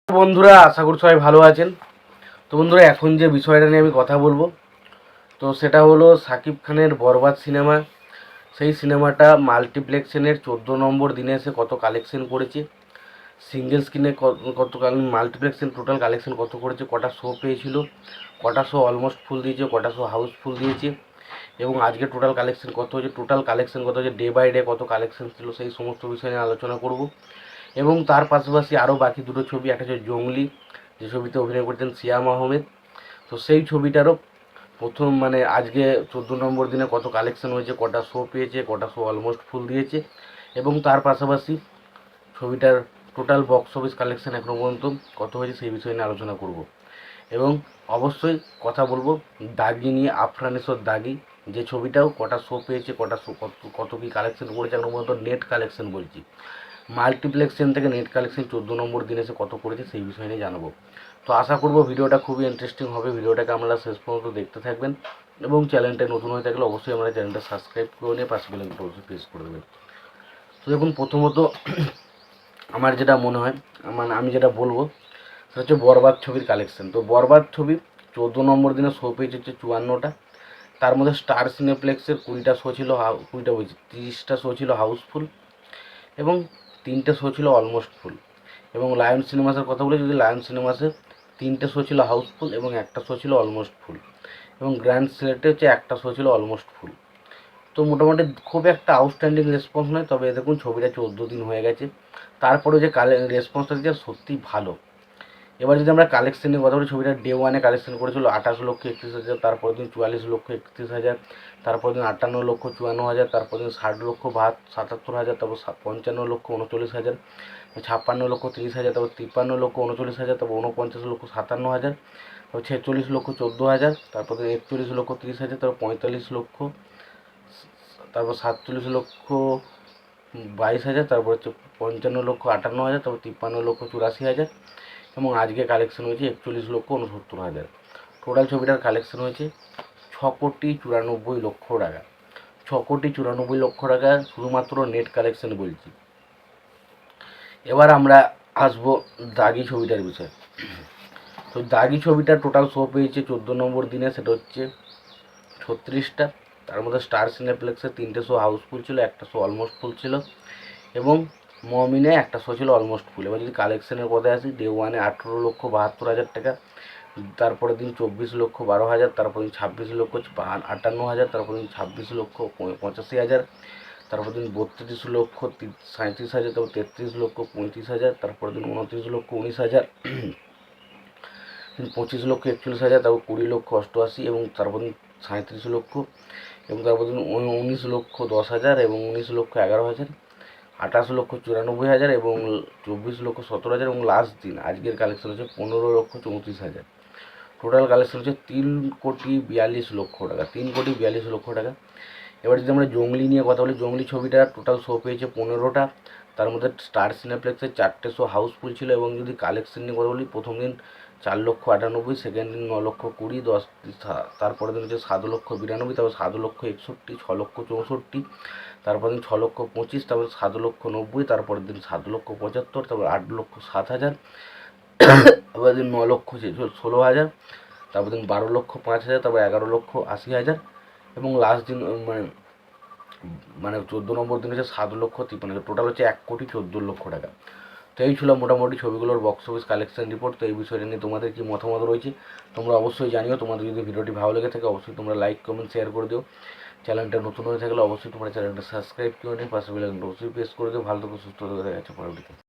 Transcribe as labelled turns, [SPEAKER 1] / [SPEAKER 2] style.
[SPEAKER 1] বন্ধুরা, আশা করি সবাই ভালো আছেন। তো বন্ধুরা, এখন যে বিষয়টা নিয়ে আমি কথা বলবো, তো সেটা হলো সাকিব খানের বরবাদ সিনেমা। সেই সিনেমাটা মাল্টিপ্লেক্সের 14 নম্বর দিনে এসে কত কালেকশন করেছে, সিঙ্গেল স্ক্রিনে কত মাল্টিপ্লেক্সের টোটাল কালেকশন কত করেছে, কটা শো পেয়েছিল, কটা শো অলমোস্ট ফুল দিয়েছে, কটা শো হাউসফুল দিয়েছে, এবং আজকে টোটাল কালেকশন কত হয়েছে, ডে বাই ডে কত কালেকশন ছিল, সেই সমস্ত বিষয় নিয়ে আলোচনা করব। এবং তার পাশাপাশি আরও বাকি দুটো ছবি, একটা হচ্ছে জঙ্গলি, যে ছবিতে অভিনয় করতেন সিয়াম আহমেদ। তো সেই ছবিটারও প্রথম আজকে 14 নম্বর দিনে কত কালেকশন হয়েছে, কটা শো পেয়েছে, কটা শো অলমোস্ট ফুল দিয়েছে, এবং তার পাশাপাশি ছবিটার টোটাল বক্স অফিস কালেকশন এখনও পর্যন্ত কত হয়েছে সেই বিষয় নিয়ে আলোচনা করব। এবং অবশ্যই কথা বলবো দাগি নিয়ে, আফরানেশ্বর দাগি, যে ছবিটাও কটা শো পেয়েছে, কটা শো কত কী কালেকশন করেছে এখনও পর্যন্ত, নেট কালেকশন বলছি, মাল্টিপ্লেক্সেন থেকে নেট কালেকশন 14 নম্বর দিনে এসে কত করেছে সেই বিষয় নিয়ে জানাবো। তো আশা করবো ভিডিওটা খুবই ইন্টারেস্টিং হবে, ভিডিওটাকে আপনারা শেষ পর্যন্ত দেখতে থাকবেন, এবং চ্যানেলটা নতুন হয়ে থাকলে অবশ্যই আমরা চ্যানেলটা সাবস্ক্রাইব করে নিয়ে পাশে বেলটা অবশ্যই প্রেস করে দেবেন। তো দেখুন, প্রথমত আমার যেটা মনে হয়, আমি যেটা বলবো সেটা হচ্ছে বরবাদ ছবির কালেকশন। তো বরবাদ ছবি 14 নম্বর দিনে শো পেয়েছে হচ্ছে 54টা। তার মধ্যে স্টার সিনেপ্লেক্সের 20টা শো ছিল, 30টা শো ছিল হাউসফুল, এবং 3টে শো ছিল অলমোস্ট ফুল। এবং লায়ন সিনেমাসের কথা বলে, যদি লায়ন সিনেমাসে 3টে শো ছিল হাউসফুল এবং একটা শো ছিল অলমোস্ট ফুল, এবং গ্র্যান্ড সিলেক্টে হচ্ছে একটা শো ছিল অলমোস্ট ফুল। তো মোটামুটি খুব একটা আউটস্ট্যান্ডিং রেসপন্স নয়, তবে দেখুন ছবিটা 14 দিন হয়ে গেছে, তারপরে যে রেসপন্সটা দিচ্ছে সত্যিই ভালো। এবার যদি আমরা কালেকশনের কথা বলি, ছবিটা ডে ওয়ানে কালেকশন করেছিল 28,31,000, তারপর দিন 44,31,000, তারপর দিন 58,54,000, তারপর দিন 60,77,000, তারপর 55,39,39,000, 56,30,000, তারপর 53,39,000, তারপর 49,57,000, তারপর 46,14,000, তারপর দিন 41,30,000, তারপর 45,00,000, তারপর 47,22,000, তারপর হচ্ছে 55,58,000, তারপর 53,84,000, এবং আজকে কালেকশন হয়েছে 41,69,000। টোটাল ছবিটার কালেকশন হয়েছে 6,94,00,000 টাকা। 6,94,00,000 টাকা শুধুমাত্র নেট কালেকশন বলছি। এবার আমরা আসবো দাগি ছবিটার বিষয়ে। তো দাগি ছবিটা টোটাল শো পেয়েছে 14 নম্বর দিনে, সেটা হচ্ছে 36টা। তার মধ্যে স্টার সিনেপ্লেক্সে 3টে শো হাউসফুল ছিল, একটা শো অলমোস্ট ফুল ছিল, এবং মমিনে একটা শো ছিল অলমোস্ট ফুল। এবার যদি কালেকশনের কথায় আসি, ডে ওয়ানে 18,72,000 টাকা, তারপরে দিন 24,12,000, তারপর দিন 26,58,000, তারপর দিন 26,85,000, তারপর দিন 32,37,000, তারপর 33,35,000, তারপর দিন 29,19,000, 25,41,000, তারপর 20,88,000, এবং তারপর দিন 37,00,000, এবং তারপর দিন 19,10,000, এবং 19,11,000, 28,94,000, এবং 24,17,000, এবং লাস্ট দিন আজকের কালেকশন হচ্ছে 15,34,000। টোটাল কালেকশন হচ্ছে 3,42,00,000 টাকা, 3,42,00,000 টাকা। এবার যদি আমরা জঙ্গলি নিয়ে কথা বলি, জঙ্গলি ছবিটা টোটাল শো পেয়েছে 15টা। তার মধ্যে স্টার সিনেপ্লেক্সের 4টে শো হাউসফুল ছিল, এবং যদি কালেকশন নিয়ে কথা বলি, প্রথম দিন 4,98,000, সেকেন্ড দিন 9,20,000, 10, তারপরের দিন হচ্ছে 7,92,000, তারপর 7,61,000, 6,64,000, তারপর দিন 6,25,000, তারপর 7,90,000, তারপরের দিন 7,75,000, তারপর 8,07,000, তারপর দিন 9,16,000, তারপর দিন 12,05,000, তারপর 11,80,000, এবং লাস্ট দিন 14 নম্বর দিন হচ্ছে 7,53,000। টোটাল হচ্ছে 1,14,00,000 টাকা। তো এই ছিল মোটামুটি ছবিগুলোর বক্স অফিস কালেকশন রিপোর্ট। তো এই বিষয়টা নিয়ে তোমাদের কি মতামত রয়েছে তোমরা অবশ্যই জানিও। তোমাদের যদি ভিডিওটি ভালো লেগে থাকে অবশ্যই তোমরা লাইক, কমেন্ট, শেয়ার করে দিও। চ্যানেলটা নতুন হয়ে থাকলে অবশ্যই তোমরা চ্যানেলটা সাবস্ক্রাইব করে নিয়ে পাশে বেল আইকনটা অবশ্যই প্রেস করে দিও। ভালো থাকো, সুস্থ থাকো, দেখা যাচ্ছে পরবর্তীতে।